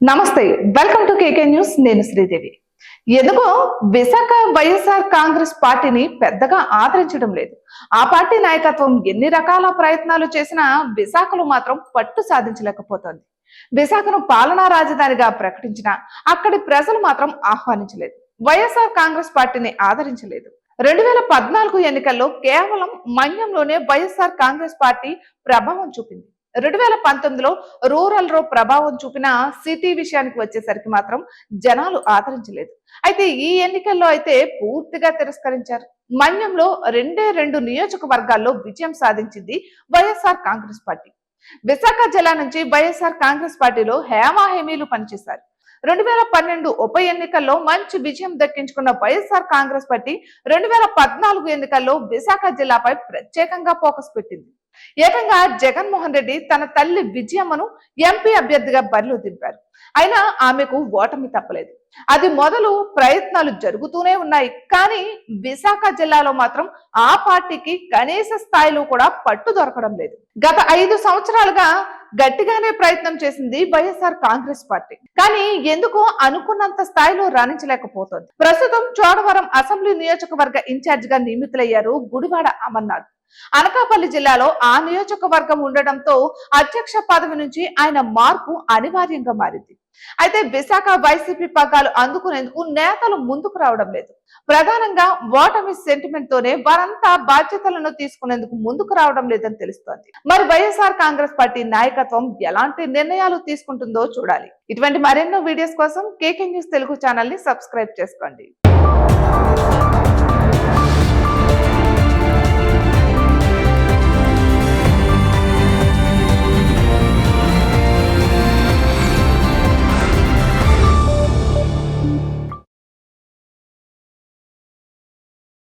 నమస్తే, welcome to KK news. నేను శ్రీదేవి. ఎందుకో విశాఖ వైఎస్ఆర్ కాంగ్రెస్ పార్టీని పెద్దగా ఆదరించడం లేదు. ఆ పార్టీ నాయకత్వం ఎన్ని రకాల ప్రయత్నాలు చేసినా విశాఖలో మాత్రం పట్టు సాధించలేకపోతోంది. విశాఖను పాలనా రాజధానిగా ప్రకటించినా అక్కడి ప్రజలు మాత్రం ఆహ్వానించలేదు. వైఎస్ఆర్ కాంగ్రెస్ పార్టీని ఆదరించలేదు. 2014 ఎన్నికల్లో కేవలం మన్యంలోనే వైఎస్ఆర్ కాంగ్రెస్ పార్టీ ప్రభావం చూపింది. 2019లో రూరల్ లో ప్రభావం చూపిన సిటీ విషయానికి వచ్చేసరికి మాత్రం జనాలు ఆదరించలేదు. అయితే ఈ ఎన్నికల్లో అయితే పూర్తిగా తిరస్కరించారు. మన్యంలో 2 నియోజకవర్గాల్లో విజయం సాధించింది వైఎస్ఆర్ కాంగ్రెస్ పార్టీ. విశాఖ జిల్లా నుంచి వైఎస్ఆర్ కాంగ్రెస్ పార్టీలో హేమాహేమీలు పనిచేశారు. 2012 ఉప ఎన్నికల్లో మంచి విజయం దక్కించుకున్న వైఎస్ఆర్ కాంగ్రెస్ పార్టీ 2014 ఎన్నికల్లో విశాఖ జిల్లాపై ప్రత్యేకంగా ఫోకస్ పెట్టింది. ఏకంగా జగన్మోహన్ రెడ్డి తన తల్లి విజయమ్మను ఎంపీ అభ్యర్థిగా బరిలో దింపారు. అయినా ఆమెకు ఓటమి తప్పలేదు. అది మొదలు ప్రయత్నాలు జరుగుతూనే ఉన్నాయి. కానీ విశాఖ జిల్లాలో మాత్రం ఆ పార్టీకి కనీస స్థాయిలో కూడా పట్టు దొరకడం లేదు. గత 5 సంవత్సరాలుగా గట్టిగానే ప్రయత్నం చేసింది వైఎస్ఆర్ కాంగ్రెస్ పార్టీ. కానీ ఎందుకో అనుకున్నంత స్థాయిలో రాణించలేకపోతోంది. ప్రస్తుతం చోడవరం అసెంబ్లీ నియోజకవర్గ ఇన్ఛార్జ్ గా నియమితులయ్యారు గుడివాడ అమర్నాథ్. అనకాపల్లి జిల్లాలో ఆ నియోజకవర్గం ఉండడంతో అధ్యక్ష పదవి నుంచి ఆయన మార్పు అనివార్యంగా మారింది. అయితే విశాఖ వైసీపీ పగ్గాలు అందుకునేందుకు నేతలు ముందుకు రావడం లేదు. ప్రధానంగా ఓటమి సెంటిమెంట్ తోనే వారంతా బాధ్యతలను తీసుకునేందుకు ముందుకు రావడం లేదని తెలుస్తోంది. మరి వైఎస్ఆర్ కాంగ్రెస్ పార్టీ నాయకత్వం ఎలాంటి నిర్ణయాలు తీసుకుంటుందో చూడాలి. ఇటువంటి మరెన్నో వీడియోస్ కోసం కేకే న్యూస్ తెలుగు ఛానల్ ని సబ్స్క్రైబ్ చేసుకోండి.